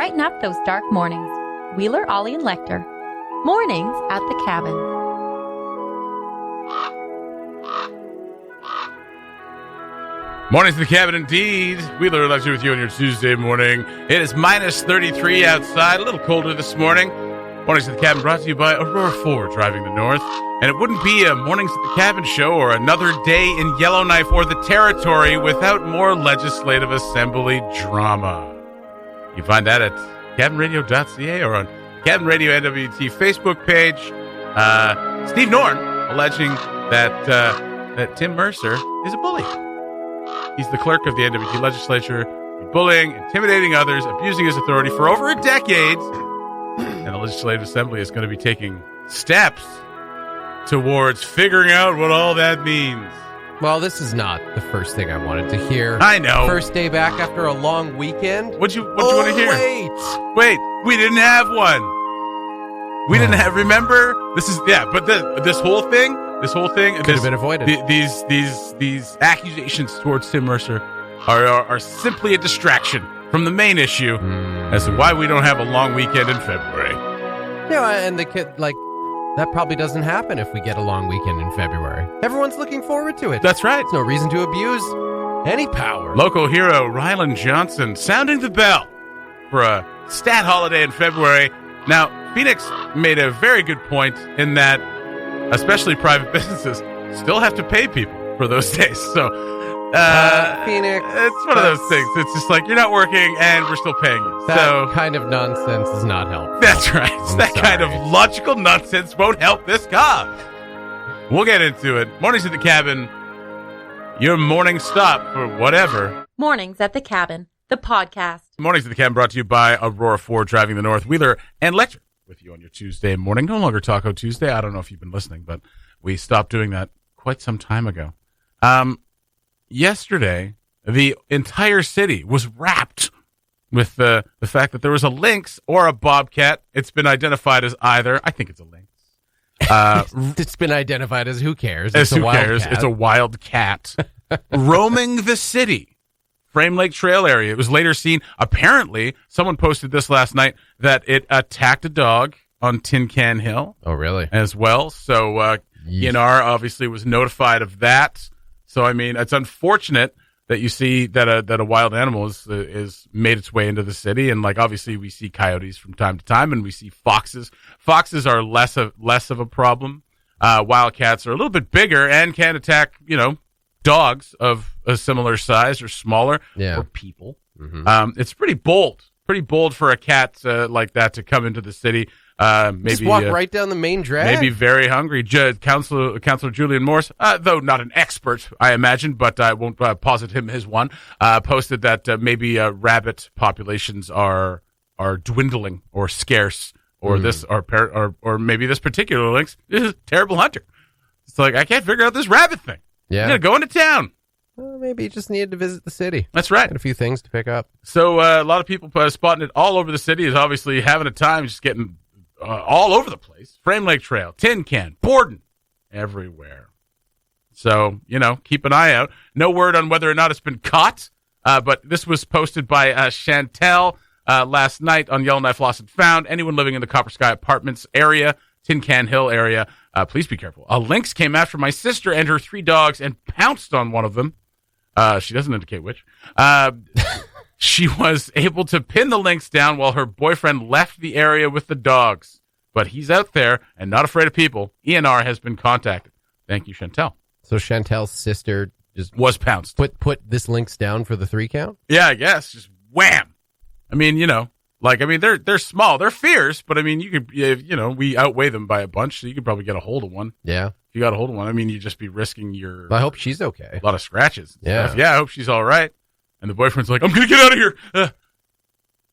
brighten up those dark mornings. Wheeler, Ollie, and Lecter. Mornings at the Cabin. Mornings at the Cabin, indeed. Wheeler, Lecter with you on your Tuesday morning. It is minus 33 outside, a little colder this morning. Mornings at the Cabin brought to you by Aurora Ford, driving the north. And it wouldn't be a Mornings at the Cabin show or another day in Yellowknife or the Territory without more legislative assembly drama. You find that at cabinradio.ca or on Cabin Radio NWT Facebook page. Steve Norn alleging that Tim Mercer is a bully. He's the clerk of the NWT legislature, bullying, intimidating others, abusing his authority for over a decade. And the Legislative Assembly is going to be taking steps towards figuring out what all that means. Well, this is not the first thing I wanted to hear. I know. First day back after a long weekend. What'd you want to hear? Wait, we didn't have one. We didn't have. Remember, this is but this whole thing could have been avoided. These accusations towards Tim Mercer are simply a distraction from the main issue as to why we don't have a long weekend in February. Yeah, and the kid, that probably doesn't happen if we get a long weekend in February. Everyone's looking forward to it. That's right. There's no reason to abuse any power. Local hero Rylan Johnson sounding the bell for a stat holiday in February. Now, Phoenix made a very good point in that especially private businesses still have to pay people for those days. So, Phoenix, it's one of those things. It's just like, you're not working and we're still paying you. That kind of nonsense is not helpful. That's right. Kind of logical nonsense won't help this cause. We'll get into it. Mornings at the Cabin, your morning stop for whatever. Mornings at the Cabin, the podcast. Mornings at the Cabin brought to you by Aurora Ford, driving the north. Wheeler and Lecter with you on your Tuesday morning. No longer Taco Tuesday. I don't know if you've been listening, but we stopped doing that quite some time ago. Yesterday, the entire city was wrapped with the fact that there was a lynx or a bobcat. It's been identified as either. I think it's a lynx. It's been identified as who cares. It's a wild cat roaming the city. Frame Lake Trail area. It was later seen. Apparently, someone posted this last night that it attacked a dog on Tin Can Hill. Oh, really? As well. So ENR obviously was notified of that. So, I mean, it's unfortunate that you see that a wild animal is made its way into the city. And, obviously we see coyotes from time to time, and we see foxes. Foxes are less of a problem. Wildcats are a little bit bigger and can attack, dogs of a similar size or smaller, or people. Mm-hmm. It's pretty bold for a cat like that to come into the city. Maybe just walk right down the main drag. Maybe very hungry. Councilor Julian Morse, though not an expert, I imagine, but I won't posit him his one, posted that maybe rabbit populations are dwindling or scarce, or or maybe this particular lynx is a terrible hunter. It's like, I can't figure out this rabbit thing. Yeah, I'm gonna go into town. Well, maybe you just needed to visit the city. That's right. Got a few things to pick up. So a lot of people spotting it all over the city, is obviously having a time, just getting all over the place. Frame Lake Trail, Tin Can, Borden, everywhere. So, keep an eye out. No word on whether or not it's been caught, but this was posted by Chantel last night on Yellowknife Lost and Found. Anyone living in the Copper Sky Apartments area, Tin Can Hill area, please be careful. A lynx came after my sister and her 3 dogs and pounced on one of them. She doesn't indicate which. She was able to pin the lynx down while her boyfriend left the area with the dogs. But he's out there and not afraid of people. ENR has been contacted. Thank you, Chantel. So Chantel's sister just was pounced. Put this lynx down for the 3 count? Yeah, I guess. Just wham. I mean, they're small. They're fierce, but I mean, you could, we outweigh them by a bunch, so you could probably get a hold of one. Yeah. If you got a hold of one, I mean, you'd just be risking I hope she's okay. A lot of scratches. Yeah. Stuff. Yeah, I hope she's all right. And the boyfriend's like, I'm going to get out of here.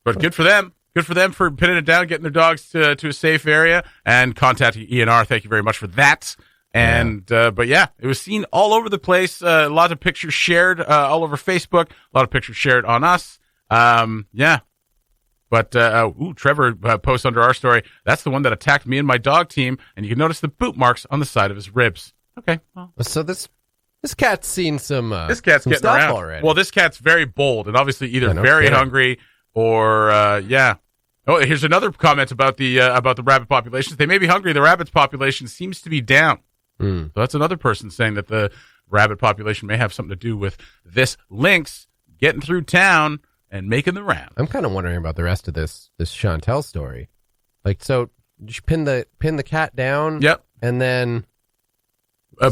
But good for them. Good for them for pinning it down, getting their dogs to a safe area, and contacting ENR. Thank you very much for that. And, but yeah, it was seen all over the place. A lot of pictures shared all over Facebook. A lot of pictures shared on us. Yeah. But, Trevor posts under our story, that's the one that attacked me and my dog team, and you can notice the boot marks on the side of his ribs. Okay. Well. So this cat's seen some this cat's some getting stuff around already. Well, this cat's very bold and obviously either very kidding. hungry or Oh, here's another comment about the rabbit populations. They may be hungry. The rabbit's population seems to be down. So that's another person saying that the rabbit population may have something to do with this lynx getting through town and making the round. I'm kind of wondering about the rest of this Chantel story. Like, so did you pin the cat down? Yep. And then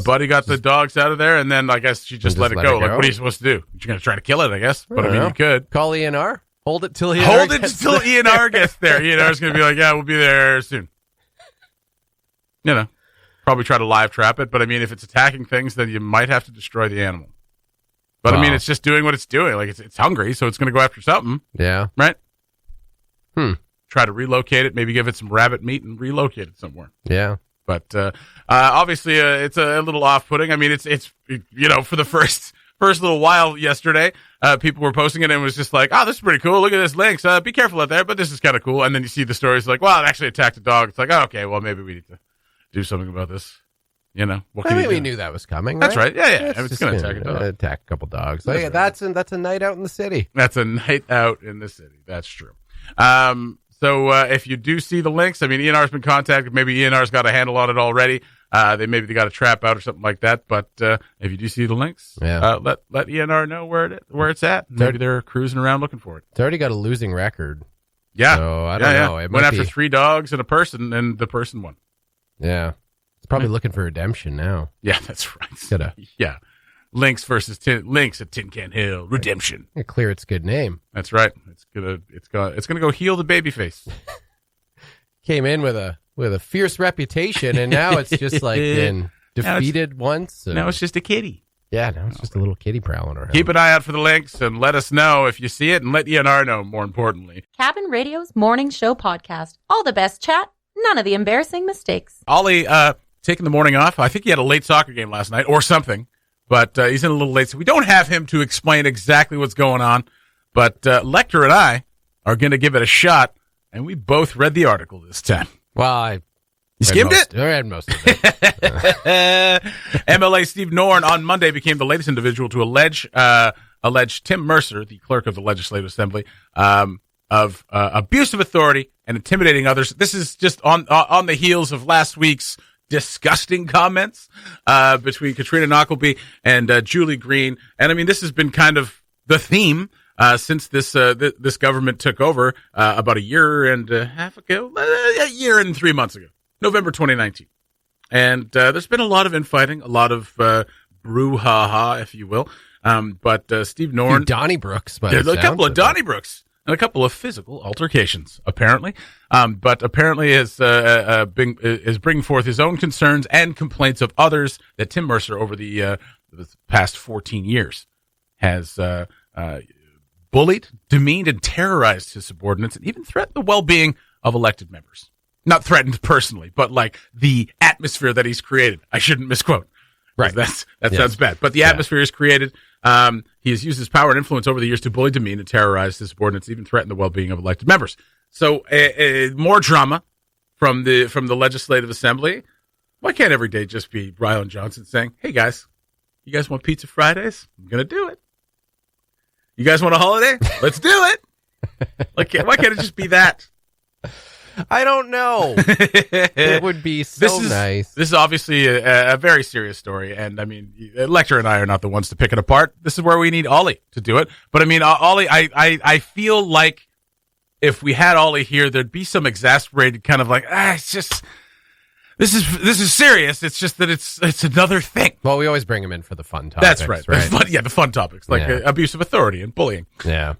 Buddy got the dogs out of there, and then I guess she just let it go. Like, what are you supposed to do? You're going to try to kill it, I guess. But I mean, you could call ENR. Hold it till ENR gets there. ENR's going to be like, yeah, we'll be there soon. You know, probably try to live trap it. But I mean, if it's attacking things, then you might have to destroy the animal. But I mean, it's just doing what it's doing. Like, it's hungry, so it's going to go after something. Yeah. Right? Try to relocate it. Maybe give it some rabbit meat and relocate it somewhere. Yeah. But obviously, it's a little off-putting. I mean, it's for the first little while yesterday, people were posting it and it was just like, oh, this is pretty cool. Look at this lynx. Be careful out there, but this is kind of cool. And then you see the stories like, well, it actually attacked a dog. It's like, oh, okay, well, maybe we need to do something about this. You know, what can you do? We knew that was coming. That's right. Yeah. It's going to attack a dog. Attack a couple dogs. That's right. That's a night out in the city. That's a night out in the city. That's true. So if you do see the lynx, I mean, ENR's been contacted. Maybe ENR's got a handle on it already. They got a trap out or something like that. But if you do see the lynx, let ENR know where it's at. Maybe they're cruising around looking for it. It's already got a losing record. Yeah. So I don't know. It went after 3 dogs and a person, and the person won. Yeah. It's probably looking for redemption now. Yeah, that's right. Yeah. Lynx versus Lynx at Tin Can Hill. Redemption. Clear its good name. That's right. It's gonna go heal the baby face. Came in with a fierce reputation, and now it's just like been defeated once. Now it's just a kitty. Yeah, now it's just a little kitty prowling around. Keep an eye out for the lynx and let us know if you see it, and let ENR know, more importantly. Cabin Radio's Morning Show Podcast. All the best chat, none of the embarrassing mistakes. Ollie taking the morning off. I think he had a late soccer game last night or something, but he's in a little late, so we don't have him to explain exactly what's going on. But Lecter and I are going to give it a shot, and we both read the article this time. Well, you skimmed it? I read most of it. MLA Steve Norn on Monday became the latest individual to allege Tim Mercer, the clerk of the Legislative Assembly, of abuse of authority and intimidating others. This is just on the heels of last week's disgusting comments between Katrina Knockleby and Julie Green. And I mean, this has been kind of the theme since this government took over about a year and a half ago, a year and 3 months ago, November 2019. And there's been a lot of infighting, a lot of brouhaha, if you will. But Steve Norn, Donnybrooks, there's a couple of Donnybrooks. And a couple of physical altercations, apparently. But apparently is bringing forth his own concerns and complaints of others that Tim Mercer over the past 14 years has bullied, demeaned, and terrorized his subordinates, and even threatened the well-being of elected members. Not threatened personally, but like the atmosphere that he's created. I shouldn't misquote. Right. That sounds bad. But the atmosphere is created. He has used his power and influence over the years to bully, demean, and terrorize his subordinates, even threaten the well-being of elected members. So more drama from the Legislative Assembly. Why can't every day just be Rylan Johnson saying, hey, guys, you guys want Pizza Fridays? I'm going to do it. You guys want a holiday? Let's do it. Like, why can't it just be that? I don't know. It would be nice. This is obviously a very serious story, and I mean, Lecter and I are not the ones to pick it apart. This is where we need Ollie to do it. But I mean, Ollie, I feel like if we had Ollie here, there'd be some exasperated kind of like, it's just this is serious. It's just that it's another thing. Well, we always bring him in for the fun topics. That's right. The fun topics like abuse of authority and bullying. Yeah.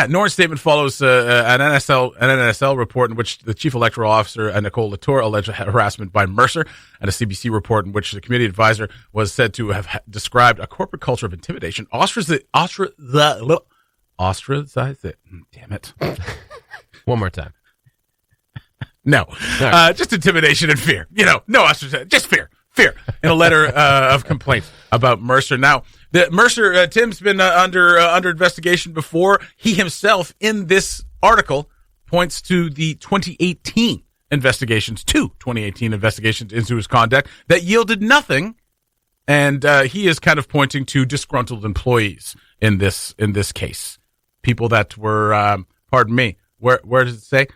Norn's statement follows an NSL report in which the chief electoral officer, Nicole Latour, alleged harassment by Mercer, and a CBC report in which the committee advisor was said to have described a corporate culture of intimidation, ostracization. Damn it. One more time. No, just intimidation and fear. No ostracization, just fear. In a letter of complaint about Mercer. Now, Tim's been under investigation before. He himself, in this article, points to the 2018 investigations into his conduct that yielded nothing. And he is kind of pointing to disgruntled employees in this case. People that were, pardon me, where does it say?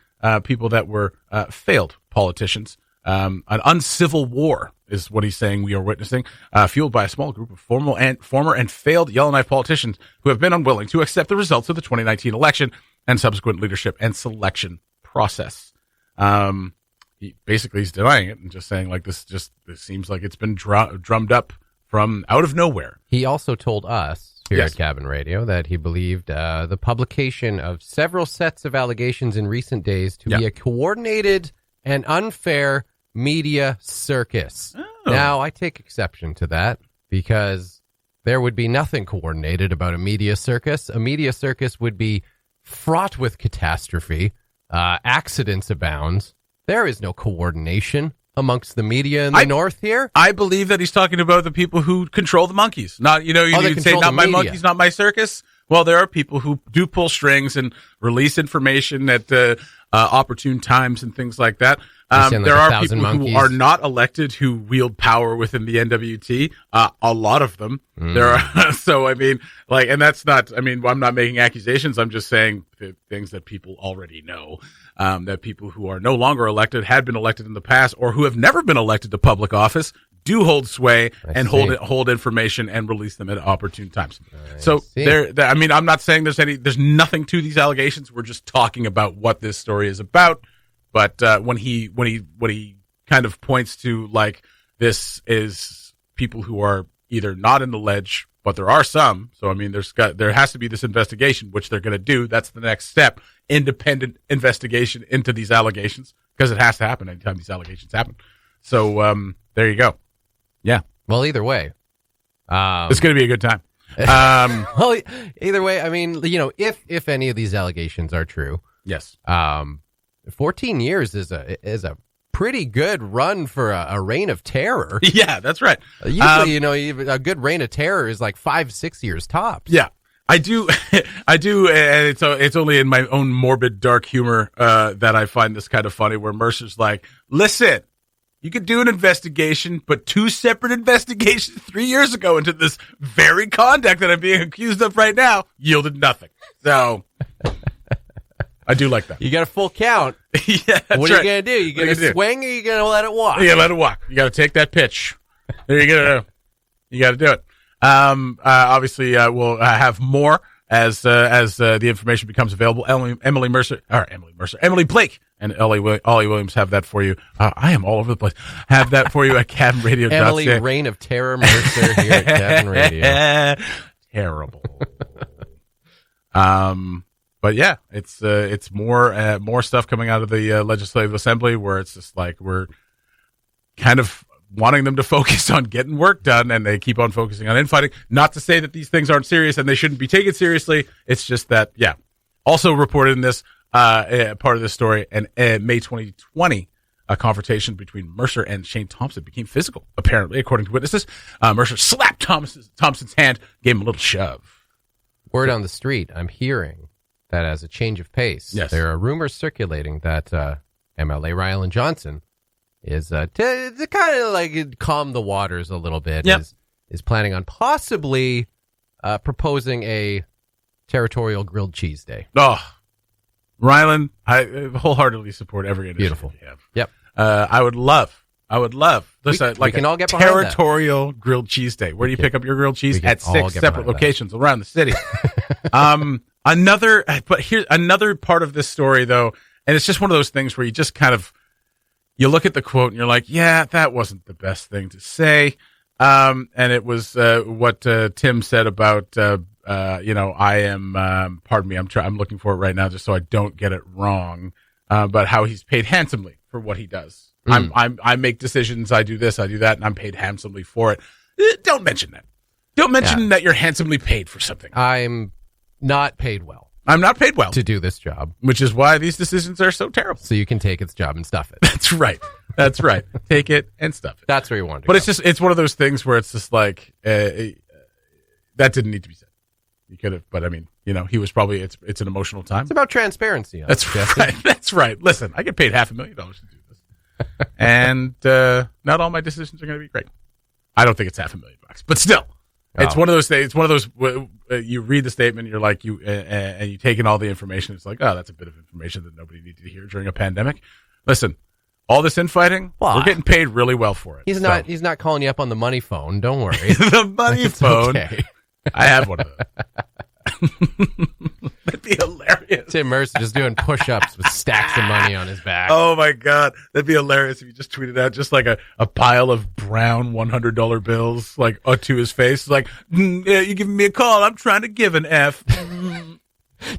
People that were failed politicians. An uncivil war is what he's saying we are witnessing, fueled by a small group of former and failed Yellowknife politicians who have been unwilling to accept the results of the 2019 election and subsequent leadership and selection process. He's denying it and just saying like this seems like it's been drummed up from out of nowhere. He also told us here at Cabin Radio that he believed the publication of several sets of allegations in recent days to be a coordinated and unfair media circus. Oh. Now, I take exception to that because there would be nothing coordinated about a media circus. A media circus would be fraught with catastrophe. Accidents abound. There is no coordination amongst the media in the north here. I believe that he's talking about the people who control the monkeys. Not, you say, not my monkeys, not my circus. Well, there are people who do pull strings and release information at opportune times and things like that. There are people who are not elected who wield power within the NWT. A lot of them. There are. So, and that's not, I'm not making accusations. I'm just saying things that people already know. That people who are no longer elected, had been elected in the past, or who have never been elected to public office do hold sway and hold information and release them at opportune times. I'm not saying there's nothing to these allegations. We're just talking about what this story is about. But when he kind of points to like this is people who are either not in the ledge, but there are some. So there has to be this investigation, which they're going to do. That's the next step: independent investigation into these allegations, because it has to happen anytime these allegations happen. So there you go. Yeah. Well, either way, it's going to be a good time. Well, either way, if any of these allegations are true, yes. 14 years is a pretty good run for a reign of terror. Yeah, that's right. Usually, a good reign of terror is like 5-6 years tops. Yeah, I do, and it's only in my own morbid, dark humor that I find this kind of funny, where Mercer's like, listen, you could do an investigation, but 2 separate investigations 3 years ago into this very conduct that I'm being accused of right now yielded nothing. So I do like that. You got a full count. Yeah, what are you going to do? You going to swing or you going to let it walk? Yeah, let it walk. You got to take that pitch. There you go. You got to do it. Obviously, we'll have more as the information becomes available. Emily Blake and Ollie Williams have that for you. I am all over the place. Have that for you at Cabin Radio. Emily Reign of Terror Mercer here at Cabin Radio. Terrible. But yeah, it's more stuff coming out of the Legislative Assembly, where it's just like we're kind of wanting them to focus on getting work done, and they keep on focusing on infighting. Not to say that these things aren't serious and they shouldn't be taken seriously. It's just that, yeah. Also reported in this part of this story, and May 2020, a confrontation between Mercer and Shane Thompson became physical, apparently, according to witnesses. Mercer slapped Thompson's hand, gave him a little shove. Word on the street, I'm hearing that as a change of pace, there are rumors circulating that MLA Rylan Johnson is to kind of like calm the waters a little bit, is planning on possibly proposing a territorial grilled cheese day. Oh, Rylan, I wholeheartedly support every initiative you have. Yep. I would love. We can all get behind territorial grilled cheese day. Where do you pick up your grilled cheese? At 6 separate locations around the city. Here's another part of this story, though, and it's just one of those things where you just kind of, you look at the quote and you're like, yeah, that wasn't the best thing to say. And it was what Tim said about, I am, pardon me, I'm looking for it right now just so I don't get it wrong, but how he's paid handsomely for what he does. I make decisions, I do this, I do that, and I'm paid handsomely for it. Don't mention that. Don't mention that you're handsomely paid for something. I'm not paid well. I'm not paid well to do this job, which is why these decisions are so terrible. So you can take its job and stuff it. That's right. Take it and stuff it. That's where you want to go. But it's one of those things where it's just like, that didn't need to be said. You could have, but he was probably, it's an emotional time. It's about transparency. That's right. That's right. Listen, I get paid $500,000 to do this. And, not all my decisions are going to be great. I don't think it's $500,000, but still, It's one of those things. It's one of those. You read the statement, you're like and you take in all the information. It's like, oh, that's a bit of information that nobody needed to hear during a pandemic. Listen, all this infighting, we're getting paid really well for it. He's not calling you up on the money phone. Don't worry. The money phone. Okay. I have one of those. That'd be hilarious. Tim Mercer just doing push-ups with stacks of money on his back. Oh my God, that'd be hilarious if you just tweeted out just like a pile of brown $100 bills like to his face, like, yeah, you giving me a call? I'm trying to give an F.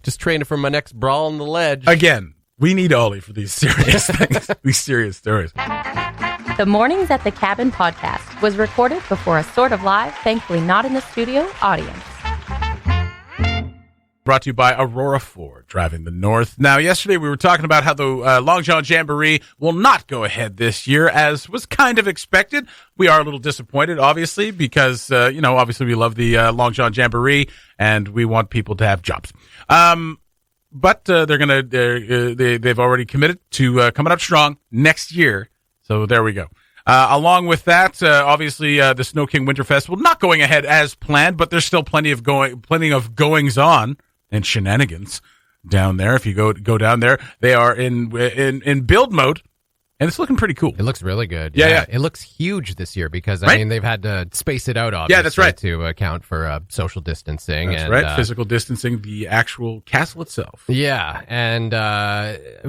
Just training for my next brawl on the ledge. Again, we need Ollie for these serious things, these serious stories. The Mornings at the Cabin podcast was recorded before a sort of live, thankfully not in the studio, audience. Brought to you by Aurora Ford, driving the North. Now, yesterday we were talking about how the Long John Jamboree will not go ahead this year, as was kind of expected. We are a little disappointed, obviously, because, obviously we love the Long John Jamboree, and we want people to have jobs. But they've already committed to coming up strong next year. So there we go. Along with that, obviously, the Snow King Winter Festival not going ahead as planned, but there's still plenty of goings on and shenanigans down there. If you go down there, they are in build mode, and it's looking pretty cool. It looks really good. Yeah. It looks huge this year because, right? they've had to space it out, obviously, yeah, that's right, to account for social distancing. That's right, physical distancing, the actual castle itself. Yeah, and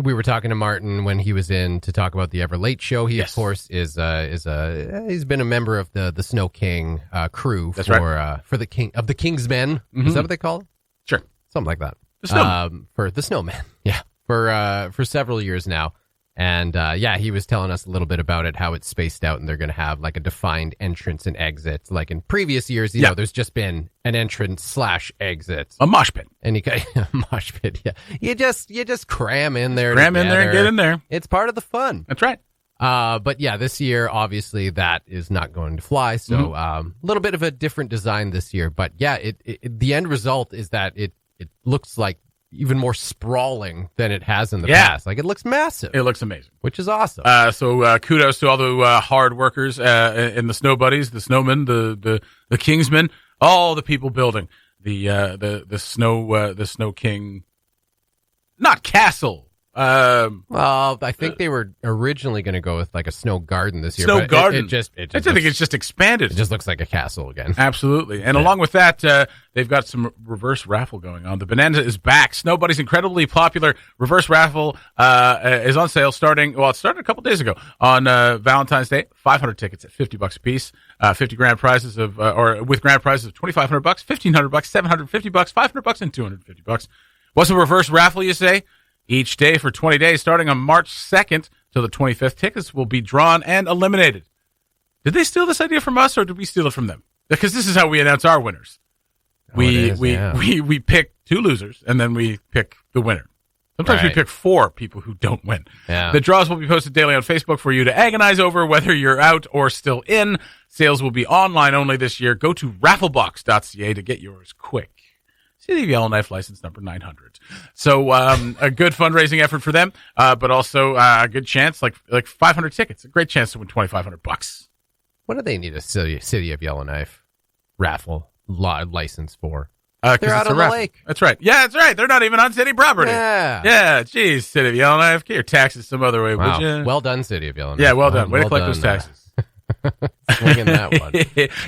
we were talking to Martin when he was in to talk about the Ever Late show. He, yes, of course, he's been a member of the Snow King crew. That's for the King of the King's Men. Mm-hmm. Is that what they call it? Sure, something like that. The Snowman. For the Snowman. Yeah, for several years now. And, he was telling us a little bit about it, how it's spaced out, and they're going to have like a defined entrance and exit. Like in previous years, you know, there's just been an entrance / exit. A mosh pit. And a mosh pit, yeah. You just cram in there. Cram in there and get in there. It's part of the fun. That's right. But yeah, this year, obviously, that is not going to fly. So, a little bit of a different design this year. But yeah, the end result is that it looks like even more sprawling than it has in the past. Like, it looks massive. It looks amazing. Which is awesome. So kudos to all the hard workers in the Snow Buddies, the Snowmen, the Kingsmen, all the people building the Snow King, not castle. Well, I think they were originally going to go with like a snow garden this year. Snow garden. I think it's just expanded. It just looks like a castle again. Absolutely. And along with that, they've got some reverse raffle going on. The Bonanza is back. Snow Buddy's incredibly popular reverse raffle is on sale starting. Well, it started a couple days ago on Valentine's Day. 500 tickets at $50 a piece. 50 grand prizes with grand prizes of $2,500, $1,500, $750, $500, and $250. What's a reverse raffle, you say? Each day for 20 days, starting on March 2nd till the 25th, tickets will be drawn and eliminated. Did they steal this idea from us, or did we steal it from them? Because this is how we announce our winners. We pick 2 losers, and then we pick the winner. Sometimes we pick 4 people who don't win. Yeah. The draws will be posted daily on Facebook for you to agonize over whether you're out or still in. Sales will be online only this year. Go to rafflebox.ca to get yours quick. City of Yellowknife, license number 900. So a good fundraising effort for them, but also a good chance, like 500 tickets, a great chance to win $2,500. What do they need a City of Yellowknife raffle license for? They're out on the lake. That's right. Yeah, that's right. They're not even on city property. Yeah. Geez, City of Yellowknife, get your taxes some other way, would you? Well done, City of Yellowknife. Yeah, well done. Way to collect those taxes. Swinging that one.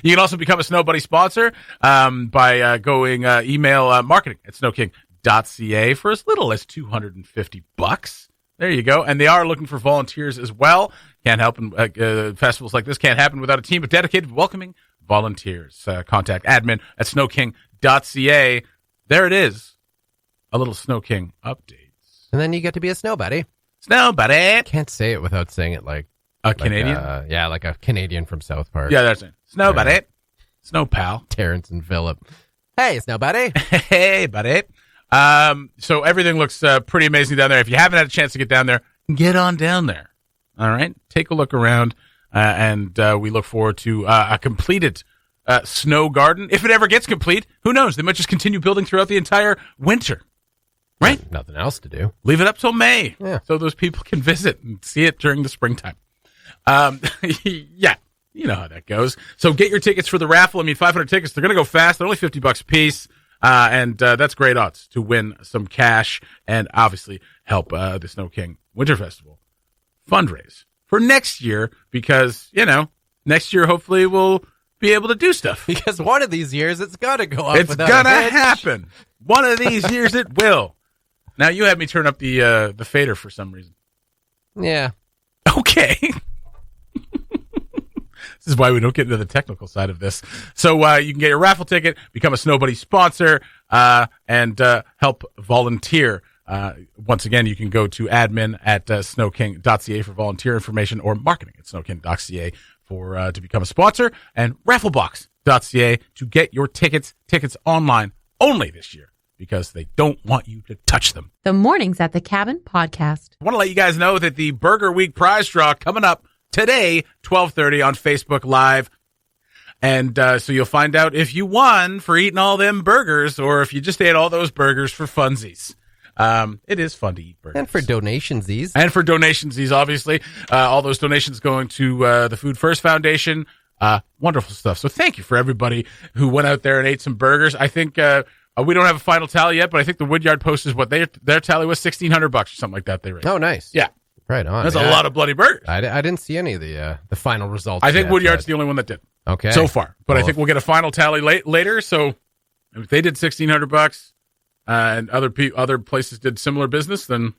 You can also become a Snow Buddy sponsor by going email marketing at snowking.ca for as little as $250. There you go. And they are looking for volunteers as well. Can't help festivals like this can't happen without a team of dedicated, welcoming volunteers. Contact admin at snowking.ca. There it is. A little Snow King updates. And then you get to be a Snow Buddy. Snow Buddy. Can't say it without saying it like a Canadian? Like a Canadian from South Park. Yeah, that's it. Snow Buddy. Snow Pal. Terrence and Phillip. Hey, Snow Buddy. Hey, buddy. So everything looks pretty amazing down there. If you haven't had a chance to get down there, get on down there. All right? Take a look around, and we look forward to a completed snow garden. If it ever gets complete, who knows? They might just continue building throughout the entire winter. Right? Nothing else to do. Leave it up till May, yeah, so those people can visit and see it during the springtime. Yeah, You know how that goes. So get your tickets for the raffle. I mean, 500 tickets. They're going to go fast. They're only $50 a piece. And that's great odds to win some cash and obviously help the Snow King Winter Festival fundraise for next year because, next year hopefully we'll be able to do stuff. Because one of these years it's got to go up. It's going to happen. One of these years it will. Now you had me turn up the fader for some reason. Yeah. Okay. This is why we don't get into the technical side of this. So you can get your raffle ticket, become a Snow Buddy sponsor, and help volunteer. Once again, you can go to admin at snowking.ca for volunteer information or marketing at snowking.ca for to become a sponsor, and rafflebox.ca to get your tickets online only this year because they don't want you to touch them. The Mornings at the Cabin podcast. I want to let you guys know that the Burger Week prize draw coming up today, 12:30 on Facebook Live. And so you'll find out if you won for eating all them burgers or if you just ate all those burgers for funsies. It is fun to eat burgers. And for donationsies. Obviously. All those donations going to the Food First Foundation. Wonderful stuff. So thank you for everybody who went out there and ate some burgers. I think we don't have a final tally yet, but I think the Woodyard Post is what their tally was, $1,600 or something like that they raised. Oh, nice. Yeah. Right on. That's a lot of bloody burgers. I didn't see any of the final results. I think Woodyard's the only one that did. Okay. So far. But I think we'll get a final tally later. So if they did $1,600 and other places did similar business, then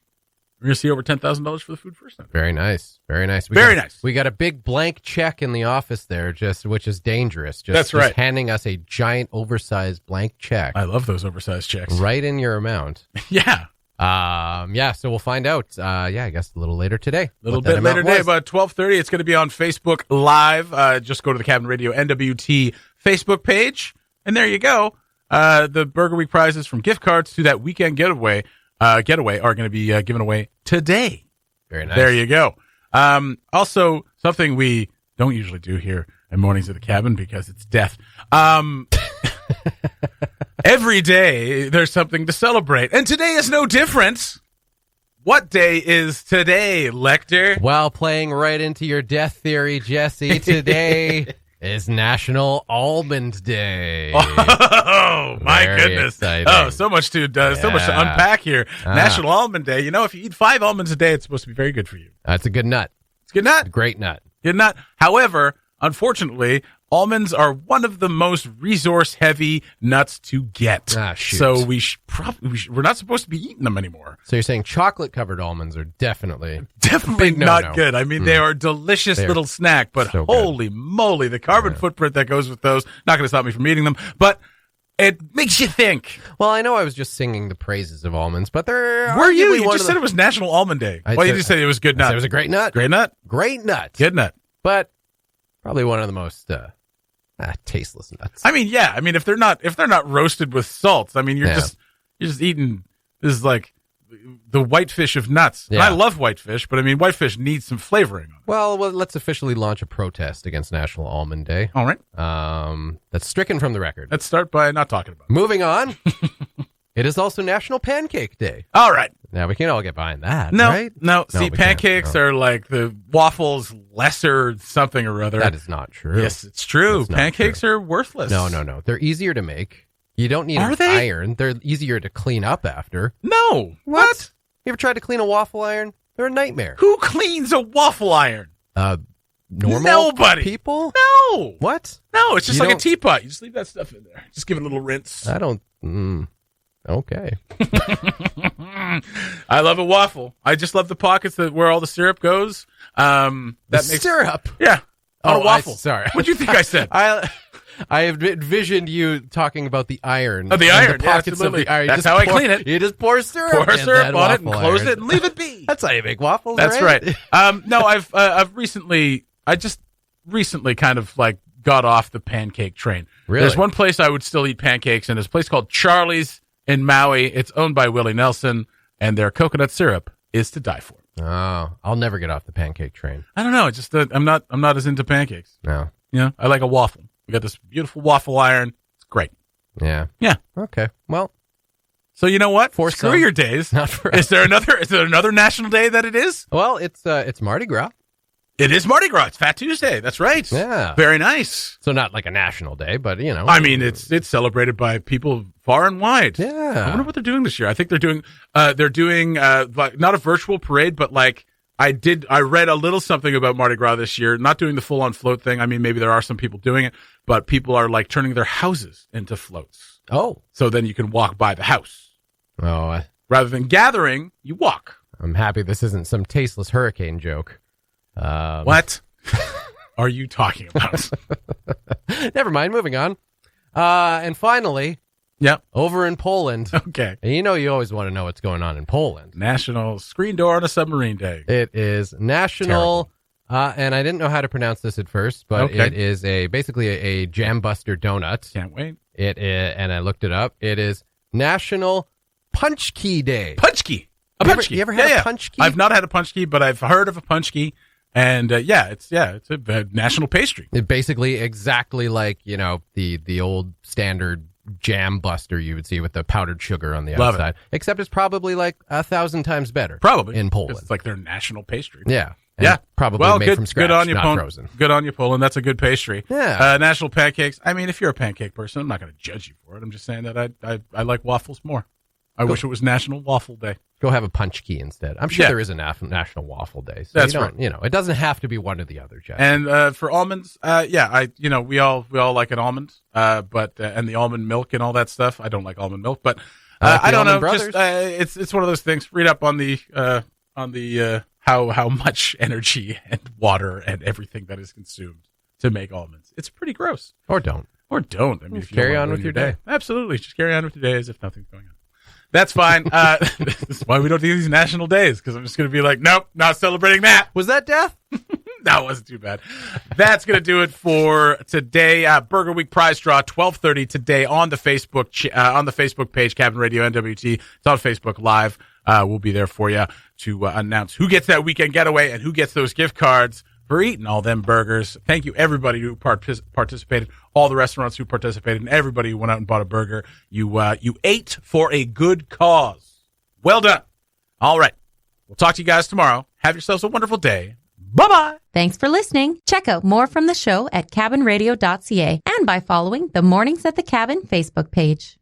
we're going to see over $10,000 for the Food First. Very nice. Very nice. Nice. We got a big blank check in the office there, which is dangerous. That's right. Just handing us a giant oversized blank check. I love those oversized checks. Right in your amount. Yeah. So we'll find out. I guess a little later today. A little bit later today, about 12:30. It's going to be on Facebook Live. Just go to the Cabin Radio NWT Facebook page, and there you go. The Burger Week prizes from gift cards to that weekend getaway are going to be given away today. Very nice. There you go. Also, something we don't usually do here at Mornings at the Cabin because it's death. Every day there's something to celebrate, and today is no different. What day is today, Lecter? Well, playing right into your death theory, Jesse, today is National Almond Day. Oh, my goodness. Exciting. Oh, so much to unpack here. National Almond Day. If you eat 5 almonds a day, it's supposed to be very good for you. That's a good nut. It's a good nut. Great nut. Good nut. However, unfortunately, almonds are one of the most resource-heavy nuts to get. Shoot. So we're not supposed to be eating them anymore. So you're saying chocolate-covered almonds are definitely not good. I mean, they are a delicious little snack, but so holy moly, the carbon footprint that goes with those, not going to stop me from eating them, but it makes you think. Well, I know I was just singing the praises of almonds, but they're... Were you? You just said it was National Almond Day. You just said it was good nut. It was a great nut. Great nut? Great nut. Good nut. But probably one of the most... tasteless nuts. I mean, yeah. I mean, if they're not roasted with salt, I mean, you're just eating. This is like the whitefish of nuts. Yeah. And I love whitefish, but I mean, whitefish needs some flavoring. Well, let's officially launch a protest against National Almond Day. All right. That's stricken from the record. Let's start by not talking about it. Moving on. It is also National Pancake Day. All right. Now we can all get behind that. No, right? no. See, pancakes are like the waffles lesser something or other. That is not true. Yes, it's true. Pancakes are worthless. No. They're easier to make. You don't need iron. They're easier to clean up after. No. What? You ever tried to clean a waffle iron? They're a nightmare. Who cleans a waffle iron? Nobody. People? No. What? No, it's just like a teapot. You just leave that stuff in there. Just give it a little rinse. I don't... Okay. I love a waffle. I just love the pockets where all the syrup goes. Syrup? Yeah. On a waffle. Sorry. What do you think I said? I have envisioned you talking about the iron. Oh, the iron. The pockets of the iron. That's how I clean it. You just pour syrup. Pour syrup on it and close it and leave it be. That's how you make waffles. That's right. No, I've recently kind of like got off the pancake train. Really? There's one place I would still eat pancakes, and it's a place called Charlie's in Maui. It's owned by Willie Nelson, and their coconut syrup is to die for. Oh, I'll never get off the pancake train. I don't know. It's just I'm not as into pancakes. No. I like a waffle. We got this beautiful waffle iron. It's great. Yeah. Yeah. Okay. Well, so you know what? For Screw some, your days. Not for Is there another national day that it is? Well, it's Mardi Gras. It is Mardi Gras. It's Fat Tuesday. That's right. Yeah. Very nice. So not like a national day, but, you know. I mean, it's celebrated by people far and wide. Yeah. I wonder what they're doing this year. I think they're doing like not a virtual parade, but like I read a little something about Mardi Gras this year, not doing the full on float thing. I mean, maybe there are some people doing it, but people are like turning their houses into floats. Oh. So then you can walk by the house. Oh. Rather than gathering, you walk. I'm happy this isn't some tasteless hurricane joke. What are you talking about? Never mind. Moving on. And finally, over in Poland. Okay. And you always want to know what's going on in Poland. National Screen Door on a Submarine Day. It is National, and I didn't know how to pronounce this at first, but it is basically a jam buster donut. Can't wait. It is, and I looked it up. It is National Punch Key Day. Punch key. A punch key. You ever had a punch key? I've not had a punch key, but I've heard of a punch key. And it's a national pastry. It basically exactly like, the old standard jam buster you would see with the powdered sugar on the outside. Except it's probably like 1,000 times better. Probably. In Poland. It's like their national pastry. Yeah. Yeah. Probably made from scratch, good on you, not frozen. Good on you, Poland. That's a good pastry. Yeah. National pancakes. I mean, if you're a pancake person, I'm not going to judge you for it. I'm just saying that I like waffles more. I wish it was National Waffle Day. Go have a punch key instead. I'm sure there is a National Waffle Day. So that's right. It doesn't have to be one or the other, Jeff. And for almonds, we all like an almond, but and the almond milk and all that stuff. I don't like almond milk, but I don't know. Brothers. Just it's one of those things. Read up on the how much energy and water and everything that is consumed to make almonds. It's pretty gross. Or don't. I mean, if you carry on with your day. Absolutely, just carry on with your day as if nothing's going on. That's fine. This is why we don't do these national days, because I'm just going to be like, nope, not celebrating that. Was that death? That wasn't too bad. That's going to do it for today. Burger Week prize draw 12:30 today on the Facebook page, Cabin Radio NWT. It's on Facebook Live. We'll be there for you to announce who gets that weekend getaway and who gets those gift cards for eating all them burgers. Thank you, everybody who participated, all the restaurants who participated, and everybody who went out and bought a burger. You ate for a good cause. Well done. All right. We'll talk to you guys tomorrow. Have yourselves a wonderful day. Bye-bye. Thanks for listening. Check out more from the show at cabinradio.ca and by following the Mornings at the Cabin Facebook page.